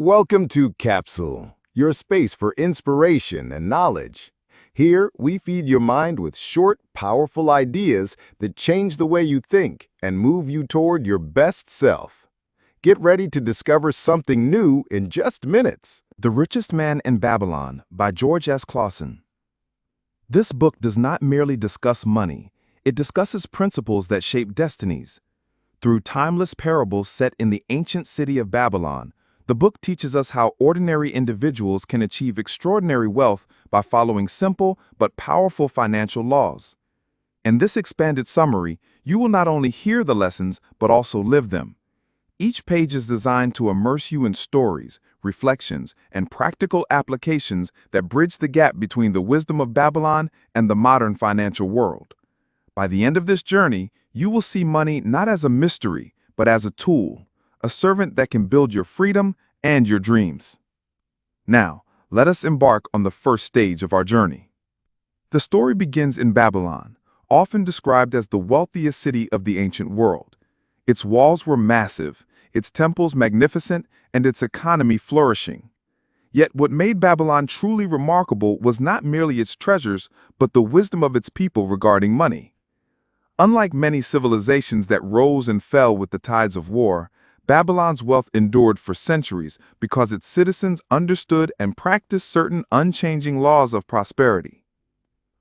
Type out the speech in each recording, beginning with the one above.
Welcome to Capsule, your space for inspiration and knowledge. Here, we feed your mind with short, powerful ideas that change the way you think and move you toward your best self. Get ready to discover something new in just minutes. The Richest Man in Babylon by George S. Clausen. This book does not merely discuss money, it discusses principles that shape destinies. Through timeless parables set in the ancient city of Babylon, the book teaches us how ordinary individuals can achieve extraordinary wealth by following simple but powerful financial laws. In this expanded summary, you will not only hear the lessons but also live them. Each page is designed to immerse you in stories, reflections, and practical applications that bridge the gap between the wisdom of Babylon and the modern financial world. By the end of this journey, you will see money not as a mystery, but as a tool, a servant that can build your freedom and your dreams. Now, let us embark on the first stage of our journey. The story begins in Babylon, often described as the wealthiest city of the ancient world. Its walls were massive, its temples magnificent, and its economy flourishing. Yet what made Babylon truly remarkable was not merely its treasures, but the wisdom of its people regarding money. Unlike many civilizations that rose and fell with the tides of war, Babylon's wealth endured for centuries because its citizens understood and practiced certain unchanging laws of prosperity.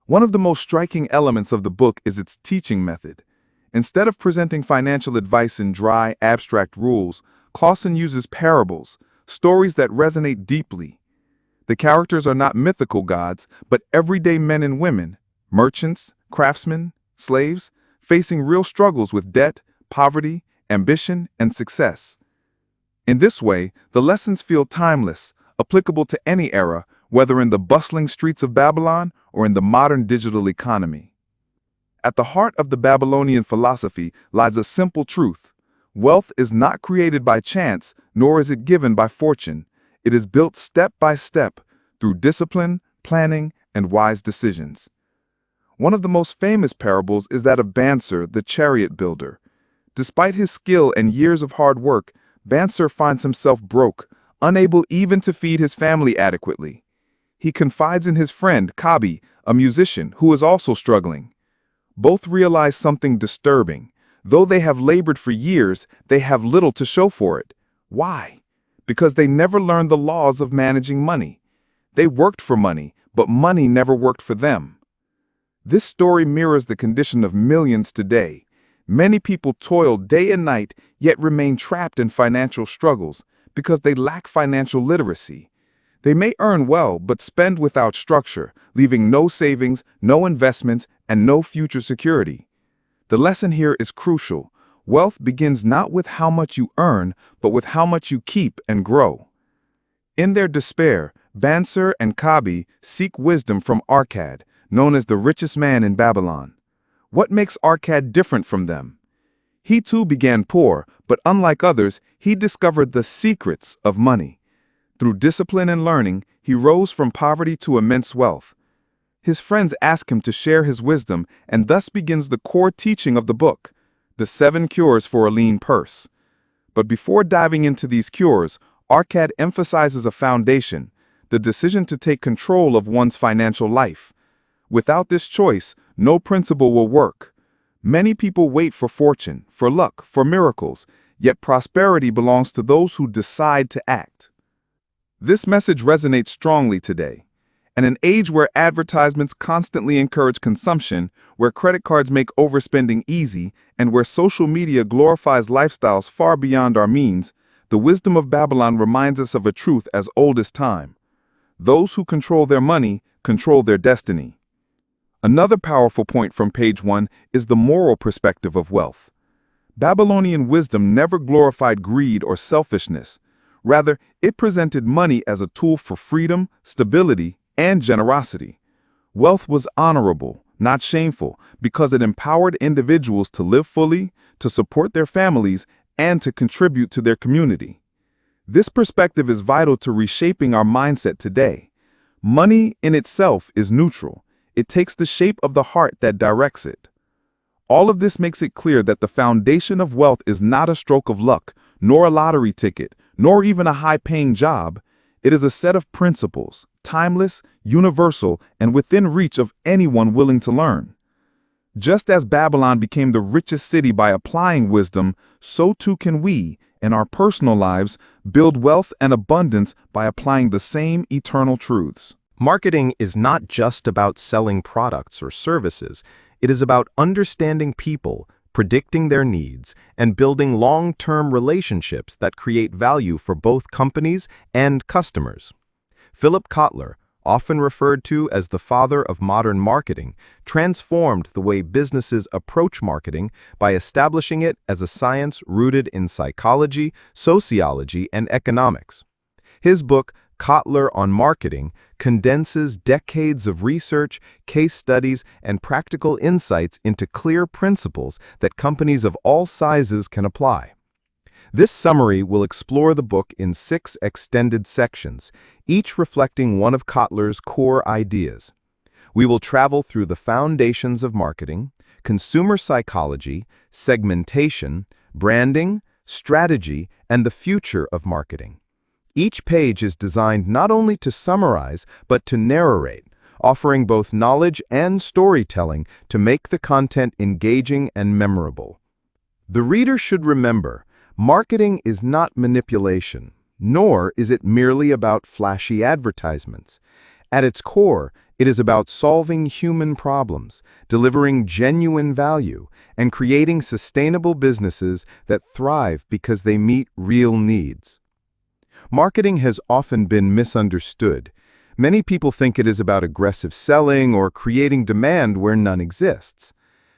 One of the most striking elements of the book is its teaching method. Instead of presenting financial advice in dry, abstract rules, Clausen uses parables, stories that resonate deeply. The characters are not mythical gods, but everyday men and women, merchants, craftsmen, slaves, facing real struggles with debt, poverty, ambition, and success. In this way, the lessons feel timeless, applicable to any era, whether in the bustling streets of Babylon or in the modern digital economy. At the heart of the Babylonian philosophy lies a simple truth. Wealth is not created by chance, nor is it given by fortune. It is built step by step through discipline, planning, and wise decisions. One of the most famous parables is that of Bansir, the chariot builder. Despite his skill and years of hard work, Bansir finds himself broke, unable even to feed his family adequately. He confides in his friend, Kabi, a musician who is also struggling. Both realize something disturbing. Though they have labored for years, they have little to show for it. Why? Because they never learned the laws of managing money. They worked for money, but money never worked for them. This story mirrors the condition of millions today. Many people toil day and night, yet remain trapped in financial struggles because they lack financial literacy. They may earn well, but spend without structure, leaving no savings, no investments, and no future security. The lesson here is crucial. Wealth begins not with how much you earn, but with how much you keep and grow. In their despair, Bansir and Kabi seek wisdom from Arkad, known as the richest man in Babylon. What makes Arkad different from them? He too began poor, but unlike others, he discovered the secrets of money. Through discipline and learning, he rose from poverty to immense wealth. His friends ask him to share his wisdom, and thus begins the core teaching of the book, the 7 cures for a lean purse. But before diving into these cures, Arkad emphasizes a foundation, the decision to take control of one's financial life. Without this choice, no principle will work. Many people wait for fortune, for luck, for miracles, yet prosperity belongs to those who decide to act. This message resonates strongly today. In an age where advertisements constantly encourage consumption, where credit cards make overspending easy, and where social media glorifies lifestyles far beyond our means, the wisdom of Babylon reminds us of a truth as old as time. Those who control their money control their destiny. Another powerful point from page 1 is the moral perspective of wealth. Babylonian wisdom never glorified greed or selfishness. Rather, it presented money as a tool for freedom, stability, and generosity. Wealth was honorable, not shameful, because it empowered individuals to live fully, to support their families, and to contribute to their community. This perspective is vital to reshaping our mindset today. Money in itself is neutral. It takes the shape of the heart that directs it. All of this makes it clear that the foundation of wealth is not a stroke of luck, nor a lottery ticket, nor even a high-paying job. It is a set of principles, timeless, universal, and within reach of anyone willing to learn. Just as Babylon became the richest city by applying wisdom, so too can we, in our personal lives, build wealth and abundance by applying the same eternal truths. Marketing is not just about selling products or services. It is about understanding people, predicting their needs, and building long-term relationships that create value for both companies and customers. Philip Kotler, often referred to as the father of modern marketing, transformed the way businesses approach marketing by establishing it as a science rooted in psychology, sociology, and economics. His book, Kotler on Marketing, condenses decades of research, case studies, and practical insights into clear principles that companies of all sizes can apply. This summary will explore the book in 6 extended sections, each reflecting one of Kotler's core ideas. We will travel through the foundations of marketing, consumer psychology, segmentation, branding, strategy, and the future of marketing. Each page is designed not only to summarize, but to narrate, offering both knowledge and storytelling to make the content engaging and memorable. The reader should remember, marketing is not manipulation, nor is it merely about flashy advertisements. At its core, it is about solving human problems, delivering genuine value, and creating sustainable businesses that thrive because they meet real needs. Marketing has often been misunderstood. Many people think it is about aggressive selling or creating demand where none exists.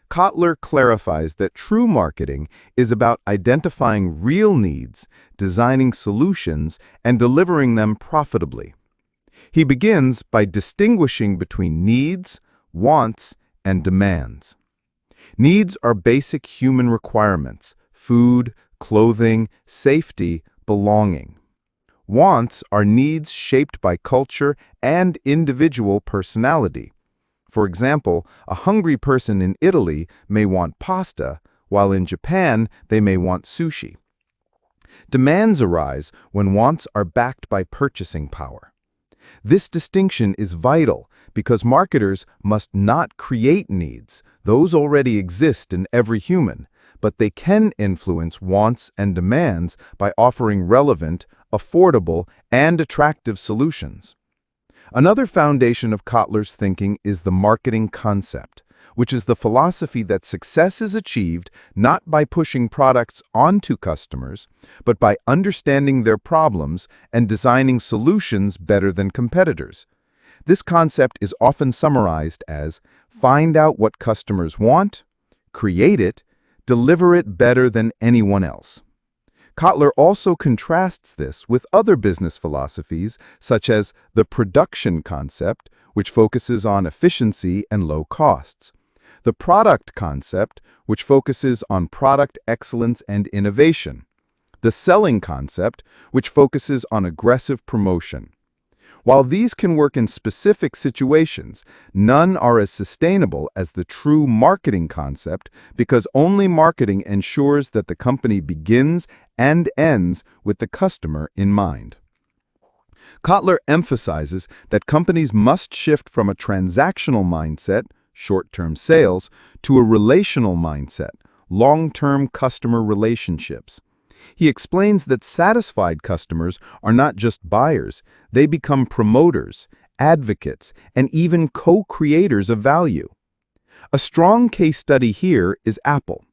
Kotler clarifies that true marketing is about identifying real needs, designing solutions, and delivering them profitably. He begins by distinguishing between needs, wants, and demands. Needs are basic human requirements: food, clothing, safety, belonging. Wants are needs shaped by culture and individual personality. For example, a hungry person in Italy may want pasta, while in Japan they may want sushi. Demands arise when wants are backed by purchasing power. This distinction is vital because marketers must not create needs. Those already exist in every human, but they can influence wants and demands by offering relevant, affordable, and attractive solutions. Another foundation of Kotler's thinking is the marketing concept, which is the philosophy that success is achieved not by pushing products onto customers, but by understanding their problems and designing solutions better than competitors. This concept is often summarized as find out what customers want, create it, deliver it better than anyone else. Kotler also contrasts this with other business philosophies, such as the production concept, which focuses on efficiency and low costs, the product concept, which focuses on product excellence and innovation, the selling concept, which focuses on aggressive promotion. While these can work in specific situations, none are as sustainable as the true marketing concept because only marketing ensures that the company begins and ends with the customer in mind. Kotler emphasizes that companies must shift from a transactional mindset, short-term sales, to a relational mindset, long-term customer relationships. He explains that satisfied customers are not just buyers, they become promoters, advocates, and even co-creators of value. A strong case study here is Apple.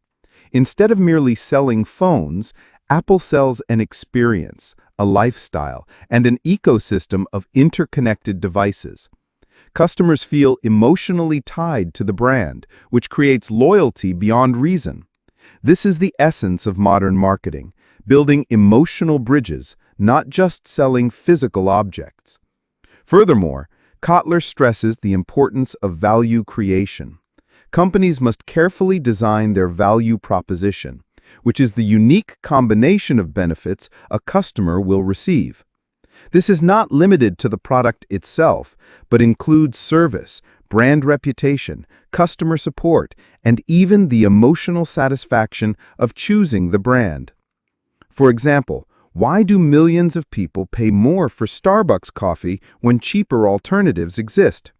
Instead of merely selling phones, Apple sells an experience, a lifestyle, and an ecosystem of interconnected devices. Customers feel emotionally tied to the brand, which creates loyalty beyond reason. This is the essence of modern marketing, building emotional bridges, not just selling physical objects. Furthermore, Kotler stresses the importance of value creation. Companies must carefully design their value proposition, which is the unique combination of benefits a customer will receive. This is not limited to the product itself, but includes service, brand reputation, customer support, and even the emotional satisfaction of choosing the brand. For example, Why do millions of people pay more for Starbucks coffee when cheaper alternatives exist?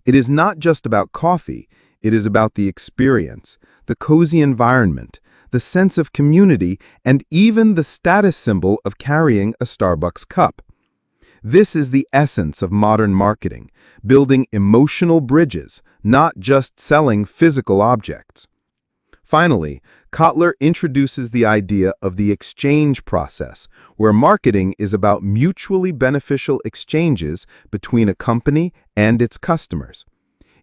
It is not just about coffee, it is about the experience, the cozy environment, the sense of community, and even the status symbol of carrying a Starbucks cup. This is the essence of modern marketing, building emotional bridges, not just selling physical objects. Finally, Kotler introduces the idea of the exchange process, where marketing is about mutually beneficial exchanges between a company and its customers.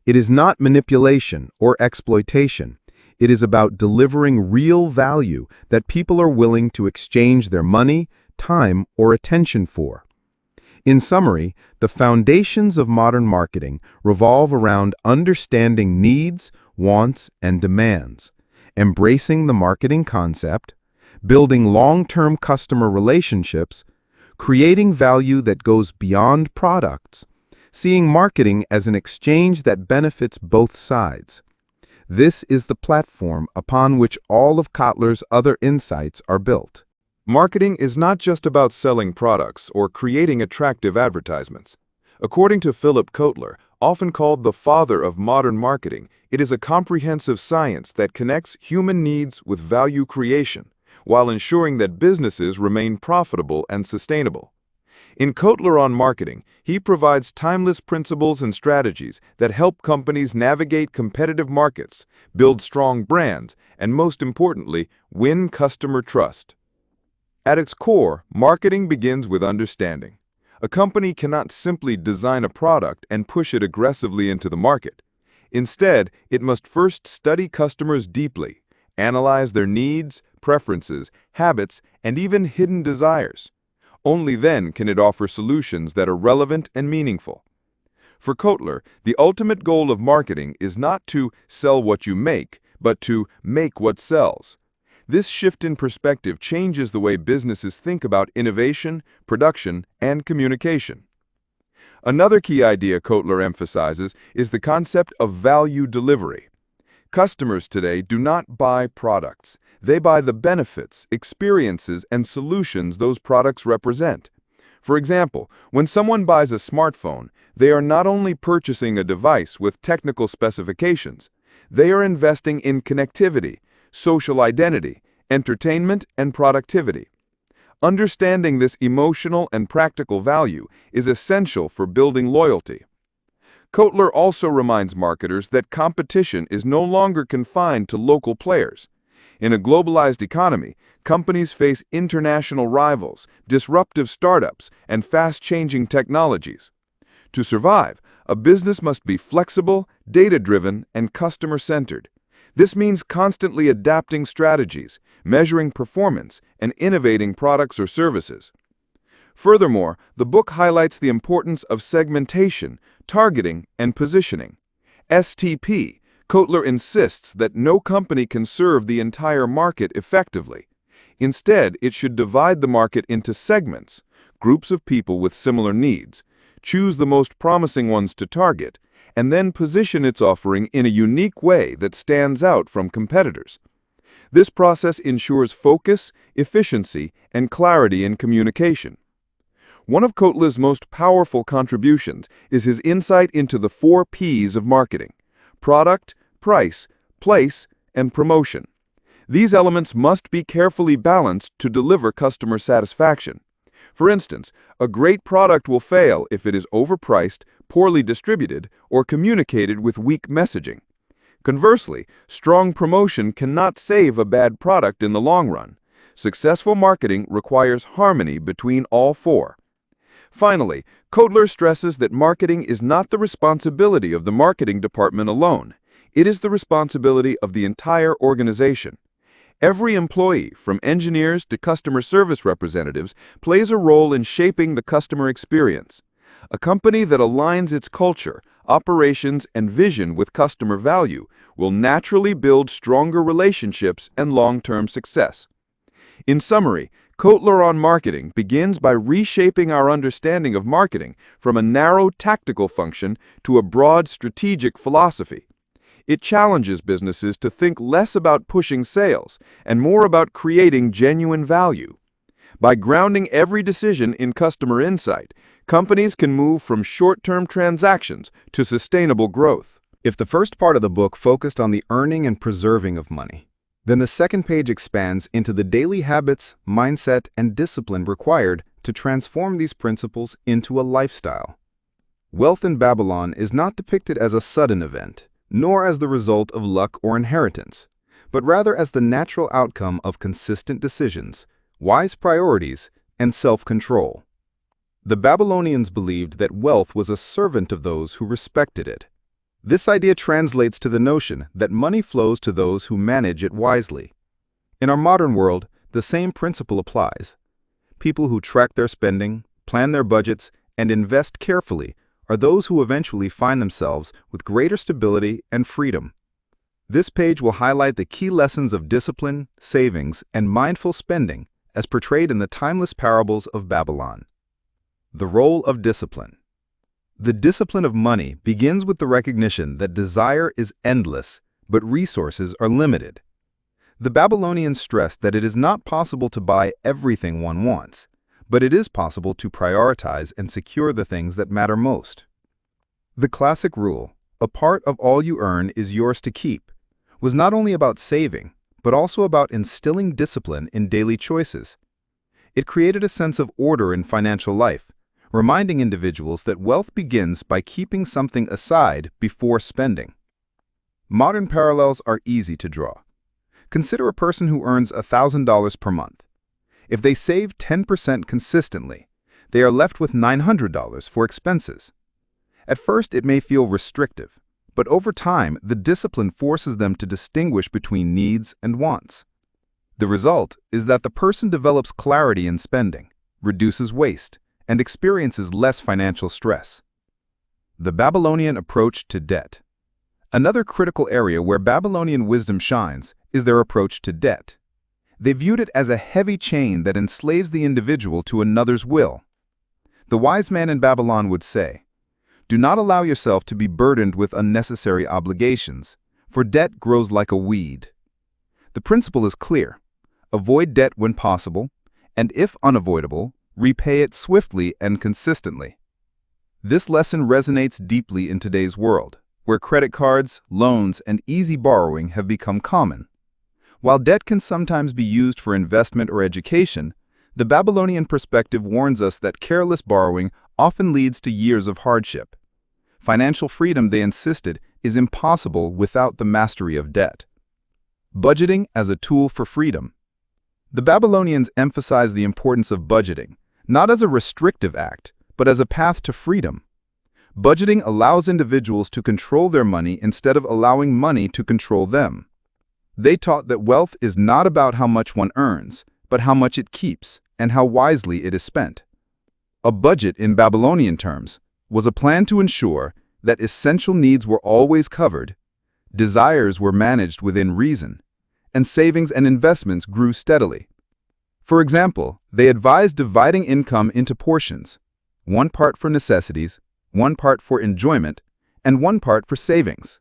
It is not manipulation or exploitation. It is about delivering real value that people are willing to exchange their money, time, or attention for. In summary, the foundations of modern marketing revolve around understanding needs, wants, and demands, embracing the marketing concept, building long-term customer relationships, creating value that goes beyond products, seeing marketing as an exchange that benefits both sides. This is the platform upon which all of Kotler's other insights are built. Marketing is not just about selling products or creating attractive advertisements. According to Philip Kotler, often called the father of modern marketing, it is a comprehensive science that connects human needs with value creation, while ensuring that businesses remain profitable and sustainable. In Kotler on Marketing, he provides timeless principles and strategies that help companies navigate competitive markets, build strong brands, and most importantly, win customer trust. At its core, marketing begins with understanding. A company cannot simply design a product and push it aggressively into the market. Instead, it must first study customers deeply, analyze their needs, preferences, habits, and even hidden desires. Only then can it offer solutions that are relevant and meaningful. For Kotler, the ultimate goal of marketing is not to sell what you make, but to make what sells. This shift in perspective changes the way businesses think about innovation, production, and communication. Another key idea Kotler emphasizes is the concept of value delivery. Customers today do not buy products. They buy the benefits, experiences, and solutions those products represent. For example, when someone buys a smartphone, they are not only purchasing a device with technical specifications, they are investing in connectivity, social identity, entertainment, and productivity. Understanding this emotional and practical value is essential for building loyalty. Kotler also reminds marketers that competition is no longer confined to local players. In a globalized economy, companies face international rivals, disruptive startups, and fast-changing technologies. To survive, a business must be flexible, data-driven, and customer-centered. This means constantly adapting strategies, measuring performance, and innovating products or services. Furthermore, the book highlights the importance of segmentation, targeting, and positioning. STP, Kotler insists that no company can serve the entire market effectively. Instead, it should divide the market into segments, groups of people with similar needs, choose the most promising ones to target, and then position its offering in a unique way that stands out from competitors. This process ensures focus, efficiency, and clarity in communication. One of Kotler's most powerful contributions is his insight into the 4 P's of marketing: product, price, place, and promotion. These elements must be carefully balanced to deliver customer satisfaction. For instance, a great product will fail if it is overpriced, poorly distributed, or communicated with weak messaging. Conversely, strong promotion cannot save a bad product in the long run. Successful marketing requires harmony between all 4. Finally, Kotler stresses that marketing is not the responsibility of the marketing department alone. It is the responsibility of the entire organization. Every employee, from engineers to customer service representatives, plays a role in shaping the customer experience. A company that aligns its culture, operations, and vision with customer value will naturally build stronger relationships and long-term success. In summary, Kotler on Marketing begins by reshaping our understanding of marketing from a narrow tactical function to a broad strategic philosophy. It challenges businesses to think less about pushing sales and more about creating genuine value. By grounding every decision in customer insight, companies can move from short-term transactions to sustainable growth. If the first part of the book focused on the earning and preserving of money, then the second page expands into the daily habits, mindset, and discipline required to transform these principles into a lifestyle. Wealth in Babylon is not depicted as a sudden event, nor as the result of luck or inheritance, but rather as the natural outcome of consistent decisions, wise priorities, and self-control. The Babylonians believed that wealth was a servant of those who respected it. This idea translates to the notion that money flows to those who manage it wisely. In our modern world, the same principle applies. People who track their spending, plan their budgets, and invest carefully are those who eventually find themselves with greater stability and freedom. This page will highlight the key lessons of discipline, savings, and mindful spending as portrayed in the timeless parables of Babylon. The role of discipline. The discipline of money begins with the recognition that desire is endless, but resources are limited. The Babylonians stressed that it is not possible to buy everything one wants, but it is possible to prioritize and secure the things that matter most. The classic rule, a part of all you earn is yours to keep, was not only about saving, but also about instilling discipline in daily choices. It created a sense of order in financial life, reminding individuals that wealth begins by keeping something aside before spending. Modern parallels are easy to draw. Consider a person who earns $1,000 per month. If they save 10% consistently, they are left with $900 for expenses. At first, it may feel restrictive, but over time, the discipline forces them to distinguish between needs and wants. The result is that the person develops clarity in spending, reduces waste, and experiences less financial stress. The Babylonian approach to debt. Another critical area where Babylonian wisdom shines is their approach to debt. They viewed it as a heavy chain that enslaves the individual to another's will. The wise man in Babylon would say, "Do not allow yourself to be burdened with unnecessary obligations, for debt grows like a weed." The principle is clear. Avoid debt when possible, and if unavoidable, repay it swiftly and consistently. This lesson resonates deeply in today's world, where credit cards, loans, and easy borrowing have become common. While debt can sometimes be used for investment or education, the Babylonian perspective warns us that careless borrowing often leads to years of hardship. Financial freedom, they insisted, is impossible without the mastery of debt. Budgeting as a tool for freedom. The Babylonians emphasized the importance of budgeting, not as a restrictive act, but as a path to freedom. Budgeting allows individuals to control their money instead of allowing money to control them. They taught that wealth is not about how much one earns, but how much it keeps and how wisely it is spent. A budget, in Babylonian terms, was a plan to ensure that essential needs were always covered, desires were managed within reason, and savings and investments grew steadily. For example, they advised dividing income into portions, one part for necessities, one part for enjoyment, and one part for savings.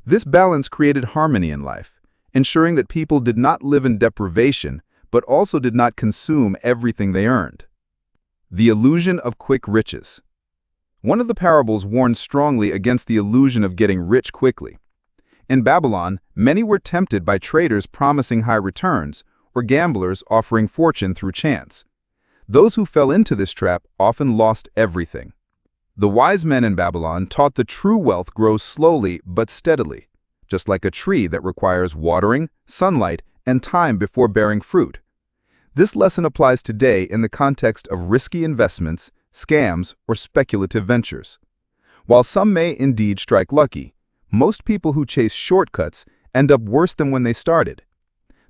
This balance created harmony in life, ensuring that people did not live in deprivation, but also did not consume everything they earned. The illusion of quick riches. One of the parables warned strongly against the illusion of getting rich quickly. In Babylon, many were tempted by traders promising high returns, or gamblers offering fortune through chance. Those who fell into this trap often lost everything. The wise men in Babylon taught that true wealth grows slowly but steadily, just like a tree that requires watering, sunlight, and time before bearing fruit. This lesson applies today in the context of risky investments, scams, or speculative ventures. While some may indeed strike lucky, most people who chase shortcuts end up worse than when they started.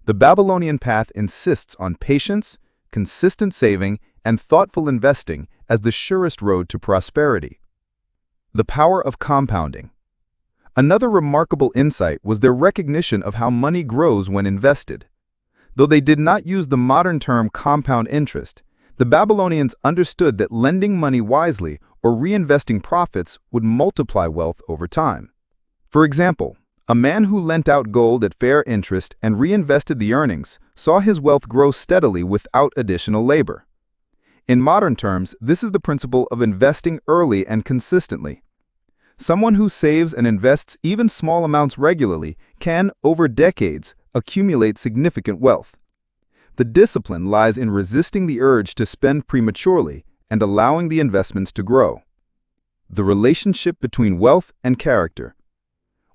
The Babylonian path insists on patience, consistent saving, and thoughtful investing as the surest road to prosperity. The power of compounding. Another remarkable insight was their recognition of how money grows when invested. Though they did not use the modern term compound interest, the Babylonians understood that lending money wisely or reinvesting profits would multiply wealth over time. For example, A man who lent out gold at fair interest and reinvested the earnings saw his wealth grow steadily without additional labor. In modern terms, this is the principle of investing early and consistently. Someone who saves and invests even small amounts regularly can, over decades, accumulate significant wealth. The discipline lies in resisting the urge to spend prematurely and allowing the investments to grow. The relationship between wealth and character.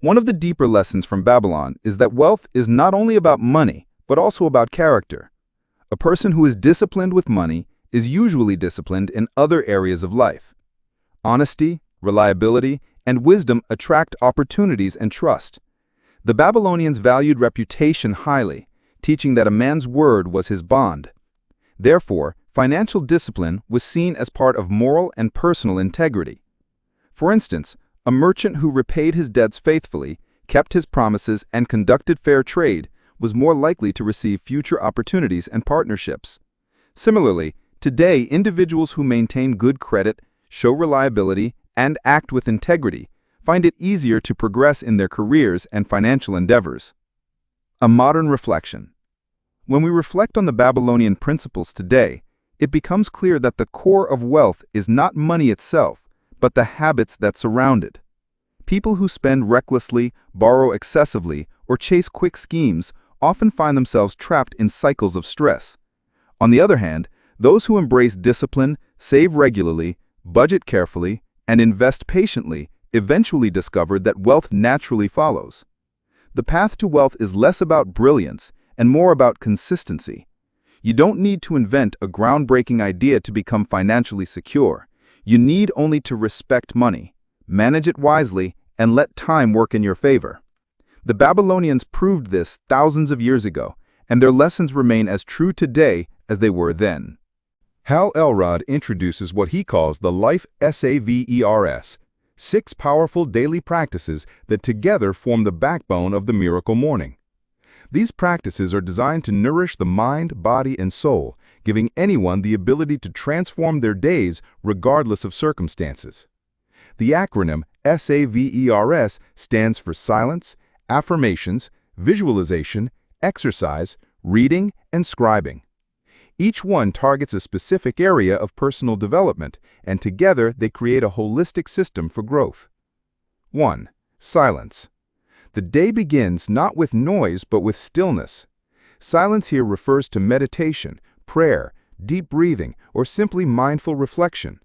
One of the deeper lessons from Babylon is that wealth is not only about money, but also about character. A person who is disciplined with money is usually disciplined in other areas of life. Honesty, reliability, and wisdom attract opportunities and trust. The Babylonians valued reputation highly, teaching that a man's word was his bond. Therefore, financial discipline was seen as part of moral and personal integrity. For instance, a merchant who repaid his debts faithfully, kept his promises, and conducted fair trade was more likely to receive future opportunities and partnerships. Similarly, today, individuals who maintain good credit, show reliability, and act with integrity find it easier to progress in their careers and financial endeavors. A modern reflection. When we reflect on the Babylonian principles today, it becomes clear that the core of wealth is not money itself, but the habits that surround it. People who spend recklessly, borrow excessively, or chase quick schemes often find themselves trapped in cycles of stress. On the other hand, those who embrace discipline, save regularly, budget carefully, and invest patiently eventually discover that wealth naturally follows. The path to wealth is less about brilliance and more about consistency. You don't need to invent a groundbreaking idea to become financially secure. You need only to respect money, manage it wisely, and let time work in your favor. The Babylonians proved this thousands of years ago, and their lessons remain as true today as they were then. Hal Elrod introduces what he calls the Life Savers, 6 powerful daily practices that together form the backbone of the Miracle Morning. These practices are designed to nourish the mind, body, and soul, giving anyone the ability to transform their days regardless of circumstances. The acronym SAVERS stands for silence, affirmations, visualization, exercise, reading, and scribing. Each one targets a specific area of personal development, and together they create a holistic system for growth. 1. Silence. The day begins not with noise but with stillness. Silence here refers to meditation, prayer, deep breathing, or simply mindful reflection.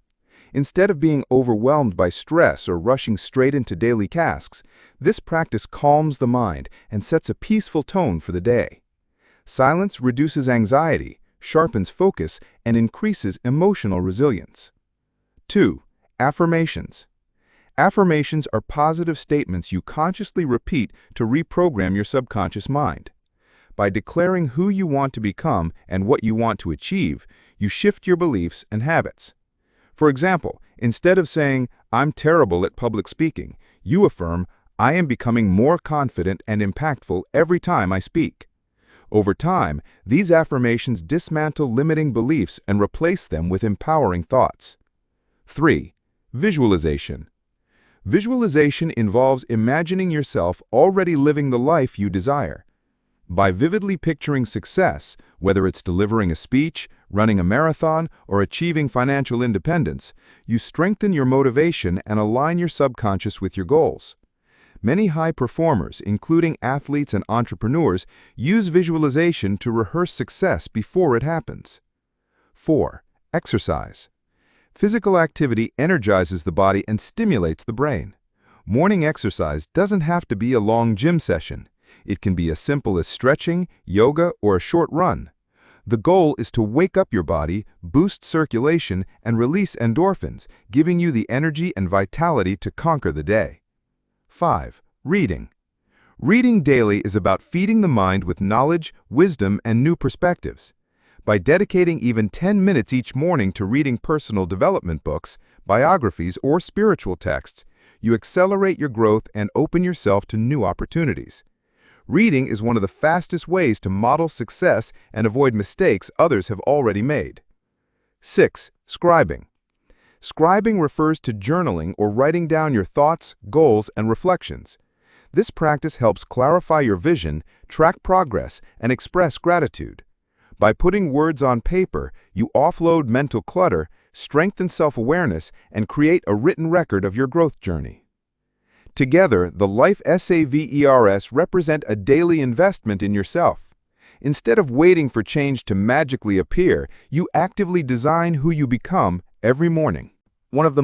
Instead of being overwhelmed by stress or rushing straight into daily tasks, this practice calms the mind and sets a peaceful tone for the day. Silence reduces anxiety, sharpens focus, and increases emotional resilience. 2. Affirmations. Affirmations are positive statements you consciously repeat to reprogram your subconscious mind. By declaring who you want to become and what you want to achieve, you shift your beliefs and habits. For example, instead of saying, "I'm terrible at public speaking," you affirm, "I am becoming more confident and impactful every time I speak." Over time, these affirmations dismantle limiting beliefs and replace them with empowering thoughts. 3. Visualization. Visualization involves imagining yourself already living the life you desire. By vividly picturing success, whether it's delivering a speech, running a marathon, or achieving financial independence, you strengthen your motivation and align your subconscious with your goals. Many high performers, including athletes and entrepreneurs, use visualization to rehearse success before it happens. 4. Exercise. Physical activity energizes the body and stimulates the brain. Morning exercise doesn't have to be a long gym session. It can be as simple as stretching, yoga, or a short run. The goal is to wake up your body, boost circulation, and release endorphins, giving you the energy and vitality to conquer the day. 5. Reading. Reading daily is about feeding the mind with knowledge, wisdom, and new perspectives. By dedicating even 10 minutes each morning to reading personal development books, biographies, or spiritual texts, you accelerate your growth and open yourself to new opportunities. Reading is one of the fastest ways to model success and avoid mistakes others have already made. 6. Scribing. Scribing refers to journaling or writing down your thoughts, goals, and reflections. This practice helps clarify your vision, track progress, and express gratitude. By putting words on paper, you offload mental clutter, strengthen self-awareness, and create a written record of your growth journey. Together, the Life SAVERS represent a daily investment in yourself. Instead of waiting for change to magically appear, you actively design who you become every morning. One of the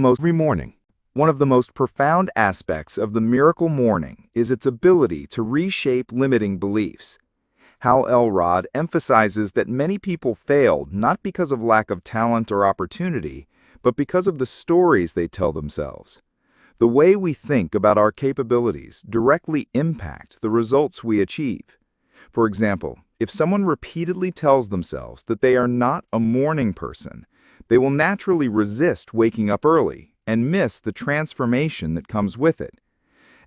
most profound aspects of the miracle morning is its ability to reshape limiting beliefs. Hal Elrod emphasizes that many people fail not because of lack of talent or opportunity, but because of the stories they tell themselves. The way we think about our capabilities directly impact the results we achieve. For example, if someone repeatedly tells themselves that they are not a morning person, they will naturally resist waking up early and miss the transformation that comes with it.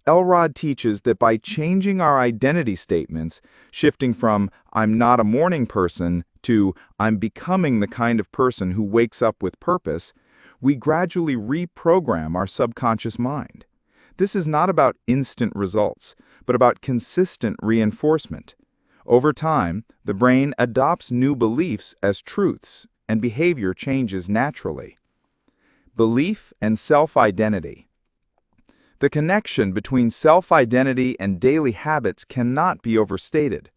Elrod teaches that by changing our identity statements, shifting from "I'm not a morning person" to "I'm becoming the kind of person who wakes up with purpose," we gradually reprogram our subconscious mind. This is not about instant results, but about consistent reinforcement. Over time, the brain adopts new beliefs as truths, and behavior changes naturally. Belief and self-identity. The connection between self-identity and daily habits cannot be overstated.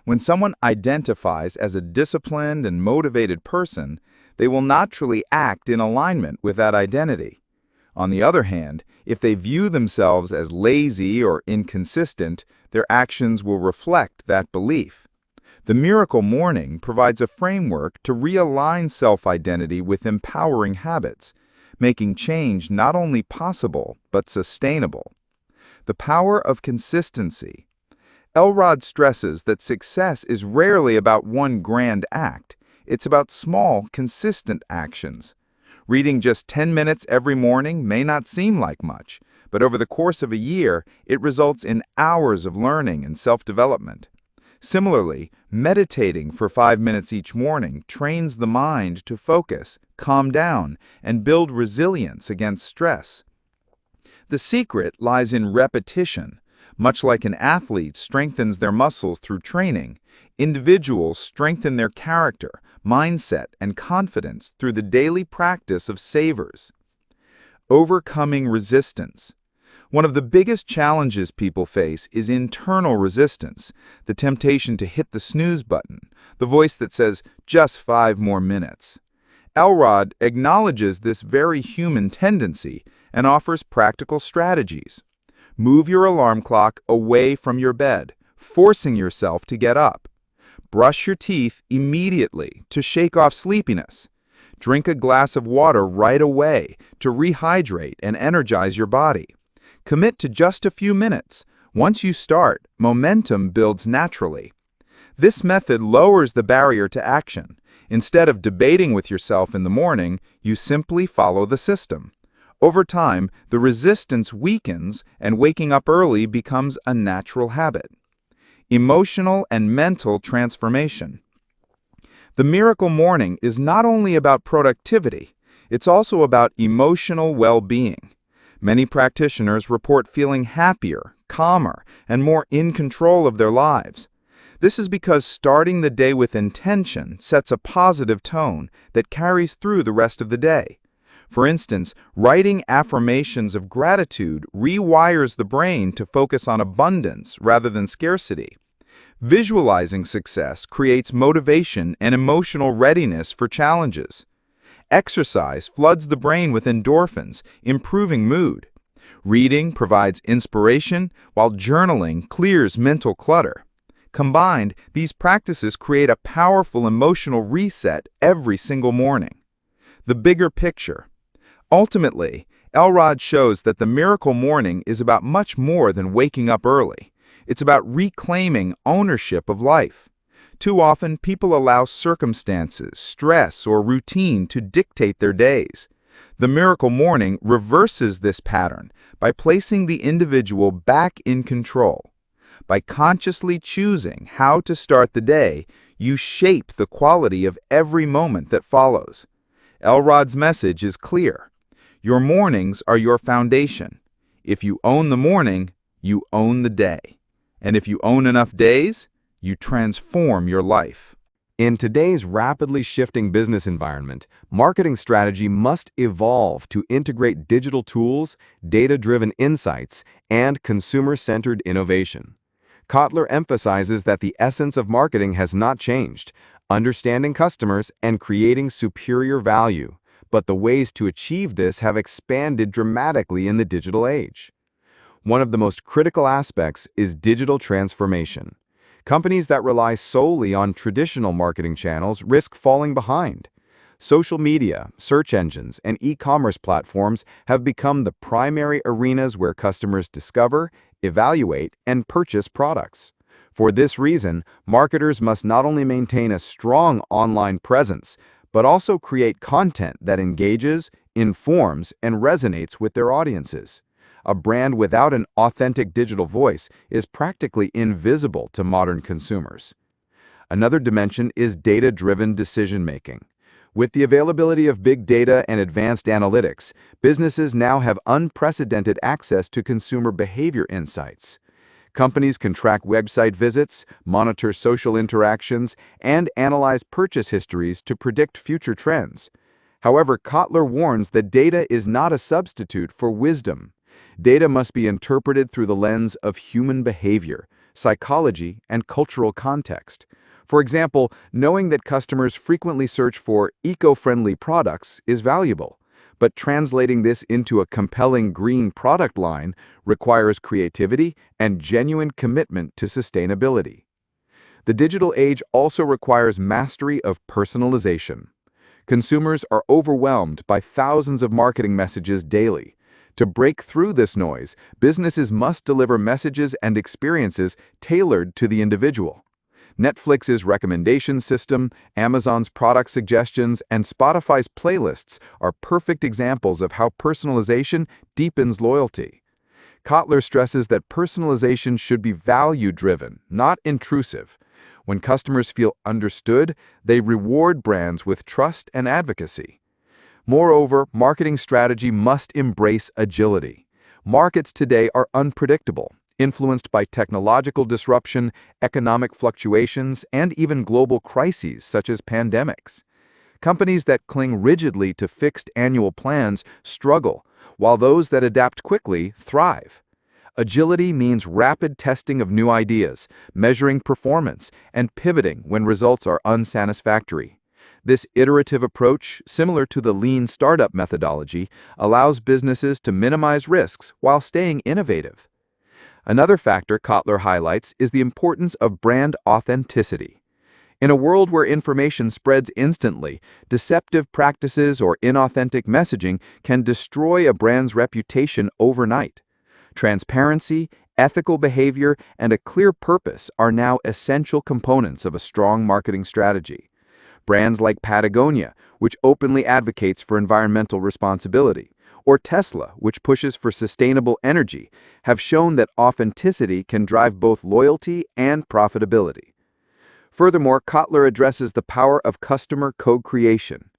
When someone identifies as a disciplined and motivated person, they will naturally act in alignment with that identity. On the other hand, if they view themselves as lazy or inconsistent, their actions will reflect that belief. The Miracle Morning provides a framework to realign self-identity with empowering habits, making change not only possible, but sustainable. The power of consistency. Elrod stresses that success is rarely about one grand act. It's about small, consistent actions. Reading just 10 minutes every morning may not seem like much, but over the course of a year, it results in hours of learning and self-development. Similarly, meditating for 5 minutes each morning trains the mind to focus, calm down, and build resilience against stress. The secret lies in repetition. Much like an athlete strengthens their muscles through training, individuals strengthen their character, mindset, and confidence through the daily practice of savers. Overcoming resistance. One of the biggest challenges people face is internal resistance, the temptation to hit the snooze button, the voice that says, "just 5 more minutes." Elrod acknowledges this very human tendency and offers practical strategies. Move your alarm clock away from your bed, forcing yourself to get up. Brush your teeth immediately to shake off sleepiness. Drink a glass of water right away to rehydrate and energize your body. Commit to just a few minutes. Once you start, momentum builds naturally. This method lowers the barrier to action. Instead of debating with yourself in the morning, you simply follow the system. Over time, the resistance weakens and waking up early becomes a natural habit. Emotional and mental transformation. The Miracle Morning is not only about productivity, it's also about emotional well-being. Many practitioners report feeling happier, calmer, and more in control of their lives. This is because starting the day with intention sets a positive tone that carries through the rest of the day. For instance, writing affirmations of gratitude rewires the brain to focus on abundance rather than scarcity. Visualizing success creates motivation and emotional readiness for challenges. Exercise floods the brain with endorphins, improving mood. Reading provides inspiration, while journaling clears mental clutter. Combined, these practices create a powerful emotional reset every single morning. The bigger picture. Ultimately, Elrod shows that the Miracle Morning is about much more than waking up early. It's about reclaiming ownership of life. Too often, people allow circumstances, stress, or routine to dictate their days. The Miracle Morning reverses this pattern by placing the individual back in control. By consciously choosing how to start the day, you shape the quality of every moment that follows. Elrod's message is clear. Your mornings are your foundation. If you own the morning, You own the day. And if you own enough days, you transform your life. In today's rapidly shifting business environment, marketing strategy must evolve to integrate digital tools, data-driven insights, and consumer-centered innovation. Kotler emphasizes that the essence of marketing has not changed, understanding customers and creating superior value, but the ways to achieve this have expanded dramatically in the digital age. One of the most critical aspects is digital transformation. Companies that rely solely on traditional marketing channels risk falling behind. Social media, search engines, and e-commerce platforms have become the primary arenas where customers discover, evaluate, and purchase products. For this reason, marketers must not only maintain a strong online presence, but also create content that engages, informs, and resonates with their audiences. A brand without an authentic digital voice is practically invisible to modern consumers. Another dimension is data-driven decision-making. With the availability of big data and advanced analytics, businesses now have unprecedented access to consumer behavior insights. Companies can track website visits, monitor social interactions, and analyze purchase histories to predict future trends. However, Kotler warns that data is not a substitute for wisdom. Data must be interpreted through the lens of human behavior, psychology, and cultural context. For example, knowing that customers frequently search for eco-friendly products is valuable, but translating this into a compelling green product line requires creativity and genuine commitment to sustainability. The digital age also requires mastery of personalization. Consumers are overwhelmed by thousands of marketing messages daily. To break through this noise, businesses must deliver messages and experiences tailored to the individual. Netflix's recommendation system, Amazon's product suggestions, and Spotify's playlists are perfect examples of how personalization deepens loyalty. Kotler stresses that personalization should be value-driven, not intrusive. When customers feel understood, they reward brands with trust and advocacy. Moreover, marketing strategy must embrace agility. Markets today are unpredictable, influenced by technological disruption, economic fluctuations, and even global crises such as pandemics. Companies that cling rigidly to fixed annual plans struggle, while those that adapt quickly thrive. Agility means rapid testing of new ideas, measuring performance, and pivoting when results are unsatisfactory. This iterative approach, similar to the lean startup methodology, allows businesses to minimize risks while staying innovative. Another factor Kotler highlights is the importance of brand authenticity. In a world where information spreads instantly, deceptive practices or inauthentic messaging can destroy a brand's reputation overnight. Transparency, ethical behavior, and a clear purpose are now essential components of a strong marketing strategy. Brands like Patagonia, which openly advocates for environmental responsibility, or Tesla, which pushes for sustainable energy, have shown that authenticity can drive both loyalty and profitability. Furthermore, Kotler addresses the power of customer co-creation.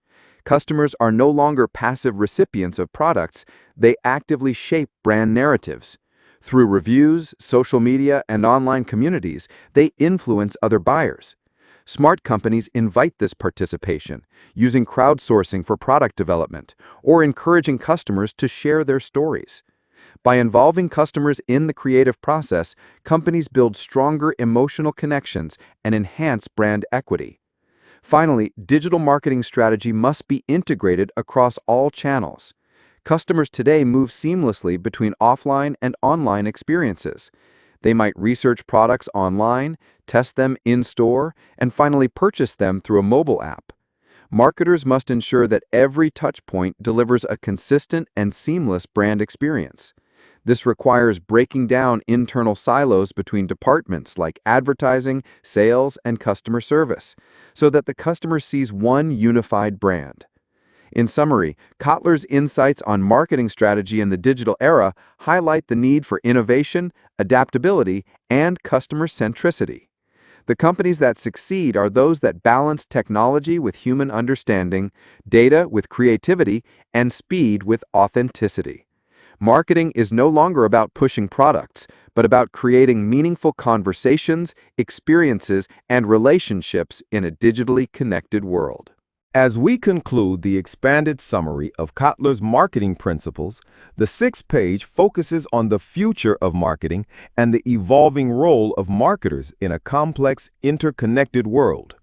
Customers are no longer passive recipients of products, they actively shape brand narratives. Through reviews, social media, and online communities, they influence other buyers. Smart companies invite this participation, using crowdsourcing for product development, or encouraging customers to share their stories. By involving customers in the creative process, companies build stronger emotional connections and enhance brand equity. Finally, digital marketing strategy must be integrated across all channels. Customers today move seamlessly between offline and online experiences. They might research products online, test them in-store, and finally purchase them through a mobile app. Marketers must ensure that every touchpoint delivers a consistent and seamless brand experience. This requires breaking down internal silos between departments like advertising, sales, and customer service, so that the customer sees one unified brand. In summary, Kotler's insights on marketing strategy in the digital era highlight the need for innovation, adaptability, and customer centricity. The companies that succeed are those that balance technology with human understanding, data with creativity, and speed with authenticity. Marketing is no longer about pushing products, but about creating meaningful conversations, experiences, and relationships in a digitally connected world. As we conclude the expanded summary of Kotler's marketing principles, the sixth page focuses on the future of marketing and the evolving role of marketers in a complex, interconnected world.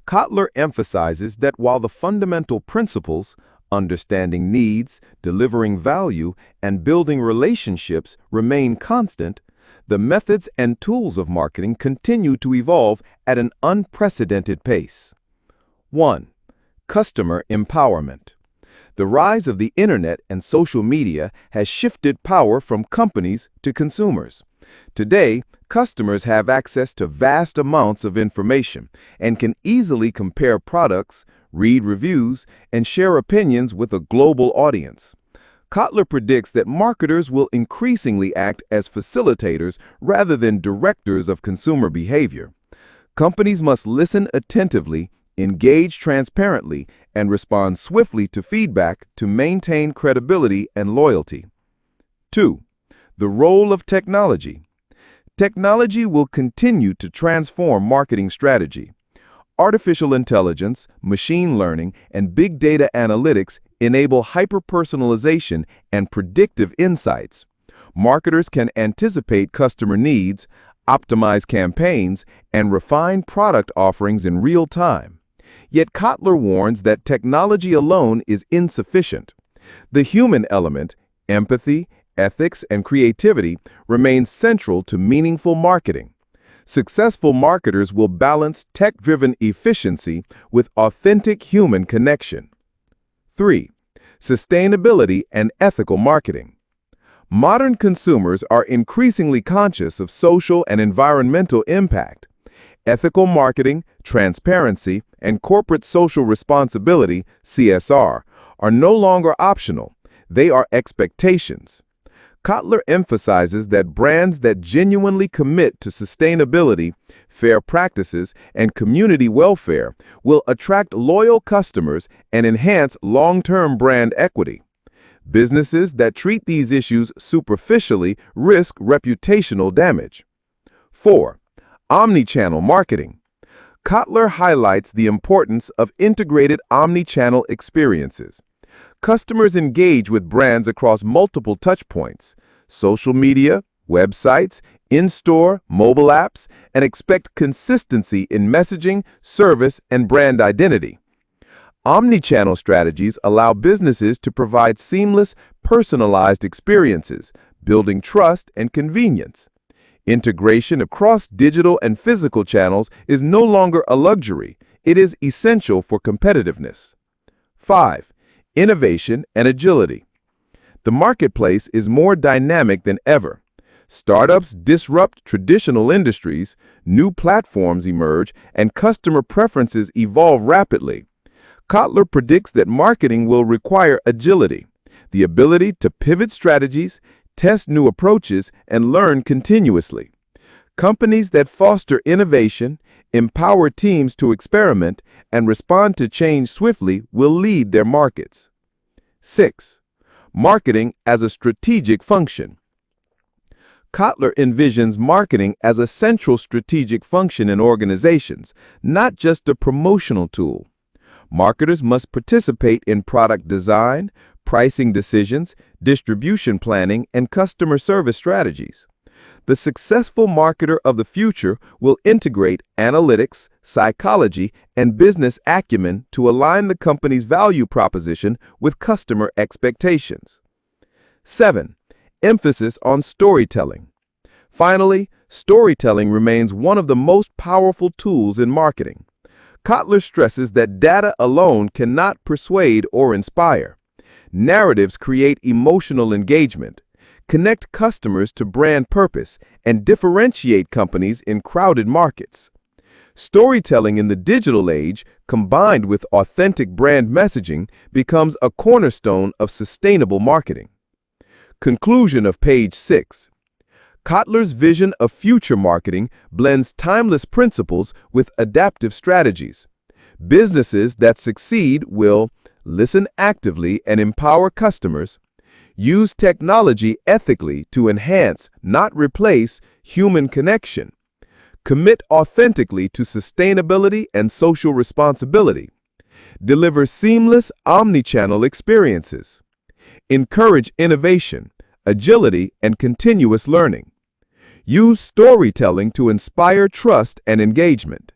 Kotler emphasizes that while the fundamental principles, understanding needs, delivering value, and building relationships remain constant, the methods and tools of marketing continue to evolve at an unprecedented pace. 1. Customer empowerment. The rise of the internet and social media has shifted power from companies to consumers. Today, customers have access to vast amounts of information and can easily compare products, read reviews, and share opinions with a global audience. Kotler predicts that marketers will increasingly act as facilitators rather than directors of consumer behavior. Companies must listen attentively, engage transparently, and respond swiftly to feedback to maintain credibility and loyalty. 2. The role of technology. Technology will continue to transform marketing strategy. Artificial intelligence, machine learning, and big data analytics enable hyper-personalization and predictive insights. Marketers can anticipate customer needs, optimize campaigns, and refine product offerings in real time. Yet Kotler warns that technology alone is insufficient. The human element, empathy, ethics, and creativity remains central to meaningful marketing. Successful marketers will balance tech-driven efficiency with authentic human connection. 3. Sustainability and ethical marketing. Modern consumers are increasingly conscious of social and environmental impact. Ethical marketing, transparency, and corporate social responsibility, CSR, are no longer optional. They are expectations. Kotler emphasizes that brands that genuinely commit to sustainability, fair practices, and community welfare will attract loyal customers and enhance long-term brand equity. Businesses that treat these issues superficially risk reputational damage. 4. Omnichannel marketing. Kotler highlights the importance of integrated omnichannel experiences. Customers engage with brands across multiple touchpoints, social media, websites, in-store, mobile apps, and expect consistency in messaging, service, and brand identity. Omnichannel strategies allow businesses to provide seamless, personalized experiences, building trust and convenience. Integration across digital and physical channels is no longer a luxury. It is essential for competitiveness. 5. Innovation and agility. The marketplace is more dynamic than ever. Startups disrupt traditional industries, new platforms emerge, and customer preferences evolve rapidly. Kotler predicts that marketing will require agility, the ability to pivot strategies, test new approaches, and learn continuously. Companies that foster innovation, empower teams to experiment, and respond to change swiftly will lead their markets. 6. Marketing as a strategic function. Kotler envisions marketing as a central strategic function in organizations, not just a promotional tool. Marketers must participate in product design, pricing decisions, distribution planning, and customer service strategies. The successful marketer of the future will integrate analytics, psychology, and business acumen to align the company's value proposition with customer expectations. 7. Emphasis on storytelling. Finally, storytelling remains one of the most powerful tools in marketing. Kotler stresses that data alone cannot persuade or inspire. Narratives create emotional engagement, connect customers to brand purpose, and differentiate companies in crowded markets. Storytelling in the digital age, combined with authentic brand messaging, becomes a cornerstone of sustainable marketing. Conclusion of page 6. Kotler's vision of future marketing blends timeless principles with adaptive strategies. Businesses that succeed will listen actively and empower customers, Use technology ethically to enhance, not replace, human connection. Commit authentically to sustainability and social responsibility. Deliver seamless omnichannel experiences. Encourage innovation, agility, and continuous learning. Use storytelling to inspire trust and engagement.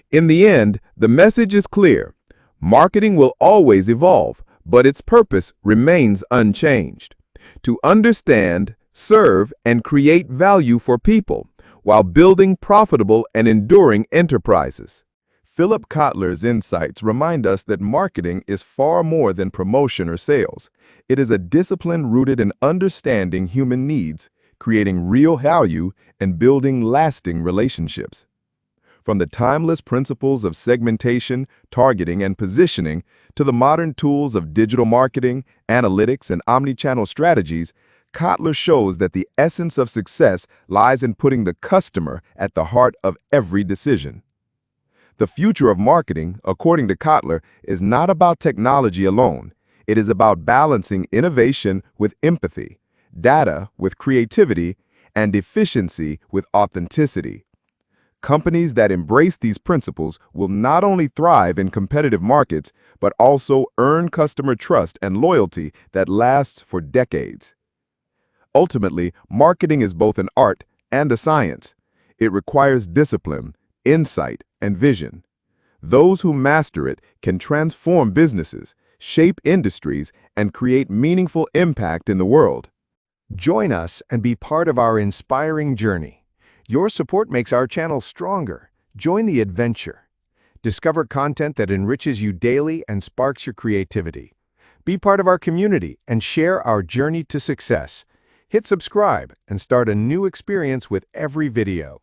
In the end, the message is clear. Marketing will always evolve, but its purpose remains unchanged: to understand, serve, and create value for people while building profitable and enduring enterprises. Philip Kotler's insights remind us that marketing is far more than promotion or sales. It is a discipline rooted in understanding human needs, creating real value, and building lasting relationships. From the timeless principles of segmentation, targeting, and positioning to the modern tools of digital marketing, analytics, and omnichannel strategies, Kotler shows that the essence of success lies in putting the customer at the heart of every decision. The future of marketing, according to Kotler, is not about technology alone. It is about balancing innovation with empathy, data with creativity, and efficiency with authenticity. Companies that embrace these principles will not only thrive in competitive markets, but also earn customer trust and loyalty that lasts for decades. Ultimately, marketing is both an art and a science. It requires discipline, insight, and vision. Those who master it can transform businesses, shape industries, and create meaningful impact in the world. Join us and be part of our inspiring journey. Your support makes our channel stronger. Join the adventure. Discover content that enriches you daily and sparks your creativity. Be part of our community and share our journey to success. Hit subscribe and start a new experience with every video.